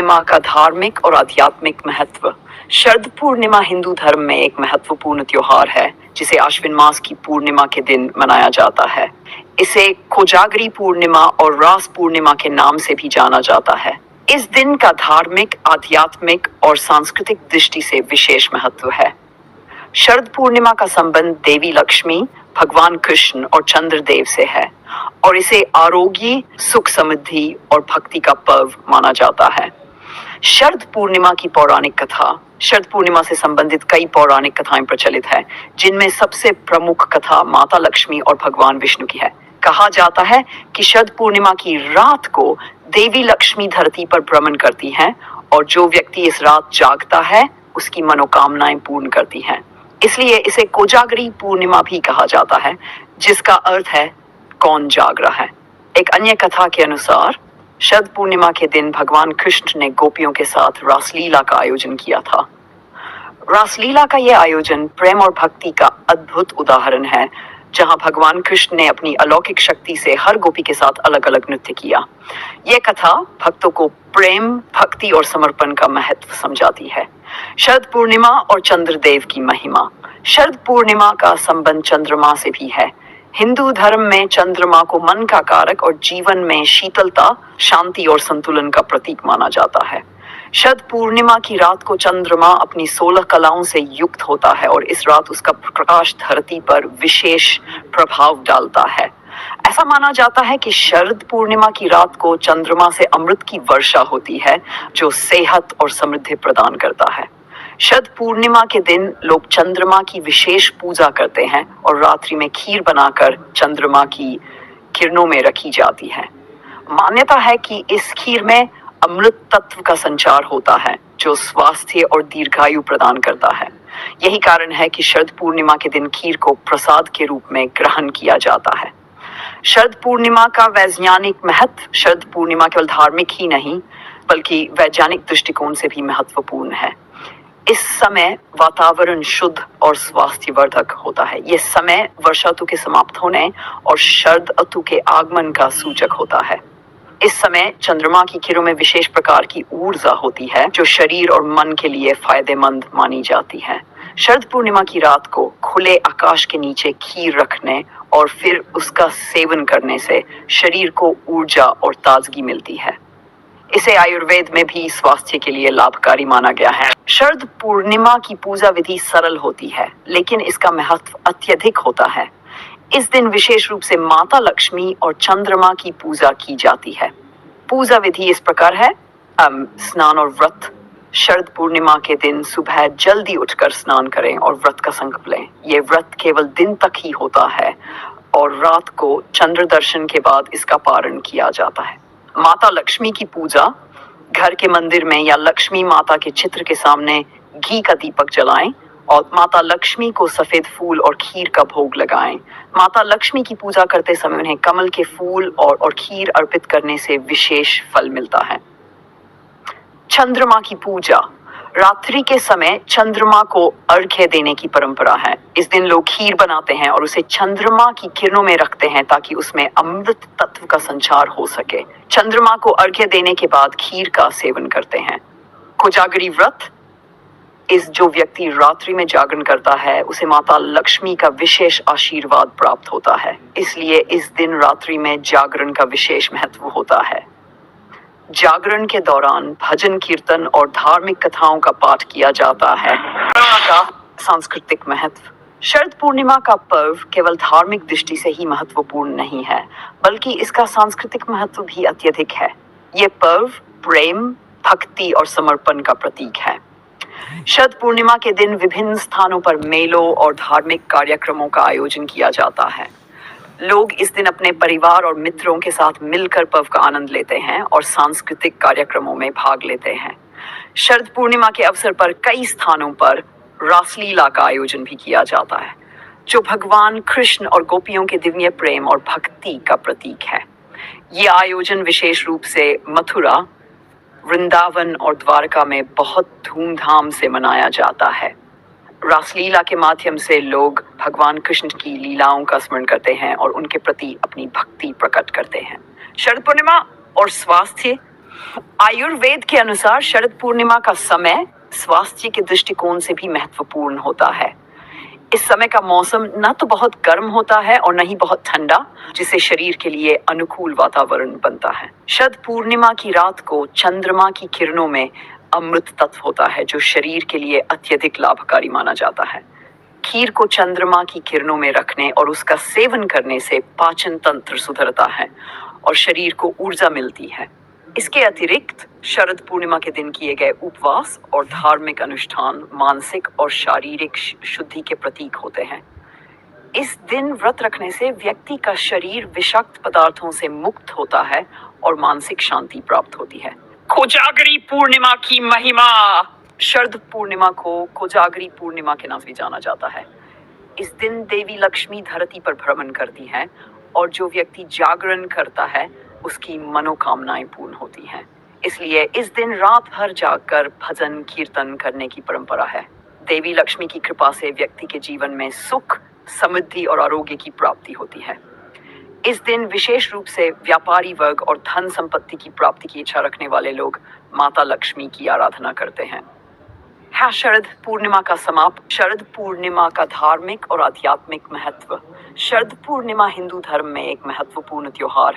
पूर्णिमा का धार्मिक और आध्यात्मिक महत्व। शरद पूर्णिमा हिंदू धर्म में एक महत्वपूर्ण त्योहार है जिसे आश्विन मास की पूर्णिमा के दिन मनाया जाता है। इसे कोजागरी पूर्णिमा और रास पूर्णिमा के नाम से भी जाना जाता है। इस दिन का धार्मिक, आध्यात्मिक और सांस्कृतिक दृष्टि से विशेष महत्व है। शरद पूर्णिमा का संबंध देवी लक्ष्मी, भगवान कृष्ण और चंद्रदेव से है और इसे आरोग्य, सुख समृद्धि और भक्ति का पर्व माना जाता है। शरद पूर्णिमा की पौराणिक कथा। शरद पूर्णिमा से संबंधित कई पौराणिक कथाएं प्रचलित है, जिनमें सबसे प्रमुख कथा माता लक्ष्मी और भगवान विष्णु की है। कहा जाता है कि शरद पूर्णिमा की रात को देवी लक्ष्मी धरती पर भ्रमण करती हैं और जो व्यक्ति इस रात जागता है उसकी मनोकामनाएं पूर्ण करती हैं। इसलिए इसे कोजागरी पूर्णिमा भी कहा जाता है, जिसका अर्थ है कौन जाग रहा है। एक अन्य कथा के अनुसार शरद पूर्णिमा के दिन भगवान कृष्ण ने गोपियों के साथ रासलीला का आयोजन किया था। रासलीला का यह आयोजन प्रेम और भक्ति का अद्भुत उदाहरण है, जहां भगवान कृष्ण ने अपनी अलौकिक शक्ति से हर गोपी के साथ अलग अलग नृत्य किया। यह कथा भक्तों को प्रेम, भक्ति और समर्पण का महत्व समझाती है। शरद पूर्णिमा और चंद्रदेव की महिमा। शरद पूर्णिमा का संबंध चंद्रमा से भी है। हिंदू धर्म में चंद्रमा को मन का कारक और जीवन में शीतलता, शांति और संतुलन का प्रतीक माना जाता है। शरद पूर्णिमा की रात को चंद्रमा अपनी 16 कलाओं से युक्त होता है और इस रात उसका प्रकाश धरती पर विशेष प्रभाव डालता है। ऐसा माना जाता है कि शरद पूर्णिमा की रात को चंद्रमा से अमृत की वर्षा होती है, जो सेहत और समृद्धि प्रदान करता है। शरद पूर्णिमा के दिन लोग चंद्रमा की विशेष पूजा करते हैं और रात्रि में खीर बनाकर चंद्रमा की किरणों में रखी जाती है। मान्यता है कि इस खीर में अमृत तत्व का संचार होता है, जो स्वास्थ्य और दीर्घायु प्रदान करता है। यही कारण है कि शरद पूर्णिमा के दिन खीर को प्रसाद के रूप में ग्रहण किया जाता है। शरद पूर्णिमा का वैज्ञानिक महत्व। शरद पूर्णिमा केवल धार्मिक ही नहीं, बल्कि वैज्ञानिक दृष्टिकोण से भी महत्वपूर्ण है। इस समय वातावरण शुद्ध और स्वास्थ्यवर्धक होता है। यह समय वर्षा ऋतु के समाप्त होने और शरद ऋतु के आगमन का सूचक होता है। इस समय चंद्रमा की किरणों में विशेष प्रकार की ऊर्जा होती है, जो शरीर और मन के लिए फायदेमंद मानी जाती है। शरद पूर्णिमा की रात को खुले आकाश के नीचे खीर रखने और फिर उसका सेवन करने से शरीर को ऊर्जा और ताजगी मिलती है। इसे आयुर्वेद में भी स्वास्थ्य के लिए लाभकारी माना गया है। शरद पूर्णिमा की पूजा विधि सरल होती है, लेकिन इसका महत्व अत्यधिक होता है। इस दिन विशेष रूप से माता लक्ष्मी और चंद्रमा की पूजा की जाती है। पूजा विधि इस प्रकार है। स्नान और व्रत। शरद पूर्णिमा के दिन सुबह जल्दी उठकर स्नान करें और व्रत का संकल्प लें। ये व्रत केवल दिन तक ही होता है और रात को चंद्र दर्शन के बाद इसका पारण किया जाता है। माता लक्ष्मी की पूजा। घर के मंदिर में या लक्ष्मी माता के चित्र के सामने घी का दीपक जलाएं और माता लक्ष्मी को सफेद फूल और खीर का भोग लगाएं। माता लक्ष्मी की पूजा करते समय उन्हें कमल के फूल और खीर अर्पित करने से विशेष फल मिलता है। चंद्रमा की पूजा। रात्रि के समय चंद्रमा को अर्घ्य देने की परंपरा है। इस दिन लोग खीर बनाते हैं और उसे चंद्रमा की किरणों में रखते हैं ताकि उसमें अमृत तत्व का संचार हो सके। चंद्रमा को अर्घ्य देने के बाद खीर का सेवन करते हैं। कोजागरी व्रत। जो व्यक्ति रात्रि में जागरण करता है उसे माता लक्ष्मी का विशेष आशीर्वाद प्राप्त होता है। इसलिए इस दिन रात्रि में जागरण का विशेष महत्व होता है। जागरण के दौरान भजन, कीर्तन और धार्मिक कथाओं का पाठ किया जाता है। का सांस्कृतिक महत्व। शरद पूर्णिमा का पर्व केवल धार्मिक दृष्टि से ही महत्वपूर्ण नहीं है, बल्कि इसका सांस्कृतिक महत्व भी अत्यधिक है। ये पर्व प्रेम, भक्ति और समर्पण का प्रतीक है। शरद पूर्णिमा के दिन विभिन्न स्थानों पर मेलों और धार्मिक कार्यक्रमों का आयोजन किया जाता है। लोग इस दिन अपने परिवार और मित्रों के साथ मिलकर पर्व का आनंद लेते हैं और सांस्कृतिक कार्यक्रमों में भाग लेते हैं। शरद पूर्णिमा के अवसर पर कई स्थानों पर रासलीला का आयोजन भी किया जाता है, जो भगवान कृष्ण और गोपियों के दिव्य प्रेम और भक्ति का प्रतीक है। ये आयोजन विशेष रूप से मथुरा, वृंदावन और द्वारका में बहुत धूमधाम से मनाया जाता है। रासलीला के माध्यम से लोग भगवान कृष्ण की लीलाओं का स्मरण करते हैं और उनके प्रति अपनी भक्ति प्रकट करते हैं। शरद पूर्णिमा और स्वास्थ्य। आयुर्वेद के अनुसार शरद पूर्णिमा का समय स्वास्थ्य के दृष्टिकोण से भी महत्वपूर्ण होता है। इस समय का मौसम न तो बहुत गर्म होता है और न ही बहुत ठंडा, जिससे शरीर के लिए अनुकूल वातावरण बनता है। शरद पूर्णिमा की रात को चंद्रमा की किरणों में अमृत तत्व होता है, जो शरीर के लिए अत्यधिक लाभकारी माना जाता है। खीर को चंद्रमा की किरणों में रखने और उसका सेवन करने से पाचन तंत्र सुधरता है और शरीर को ऊर्जा मिलती है। इसके अतिरिक्त शरद पूर्णिमा के दिन किए गए उपवास और धार्मिक अनुष्ठान मानसिक और शारीरिक शुद्धि के प्रतीक होते हैं। इस दिन व्रत रखने से व्यक्ति का शरीर विषाक्त पदार्थों से मुक्त होता है और मानसिक शांति प्राप्त होती है। कोजागरी पूर्णिमा की महिमा। शरद पूर्णिमा को कोजागरी पूर्णिमा के नाम से जाना जाता है। इस दिन देवी लक्ष्मी धरती पर भ्रमण करती है और जो व्यक्ति जागरण करता है उसकी मनोकामनाएं पूर्ण होती हैं। इसलिए इस दिन रात भर जागकर भजन कीर्तन करने की परंपरा है। देवी लक्ष्मी की कृपा से व्यक्ति के जीवन में सुख, समृद्धि और आरोग्य की प्राप्ति होती है। इस दिन विशेष रूप से व्यापारी वर्ग और धन संपत्ति की प्राप्ति की इच्छा रखने वाले लोग माता लक्ष्मी की आराधना करते हैं। शरद पूर्णिमा का समाप्त। शरद पूर्णिमा का धार्मिक और आध्यात्मिक महत्व। शरद पूर्णिमा हिंदू धर्म में एक महत्वपूर्ण त्योहार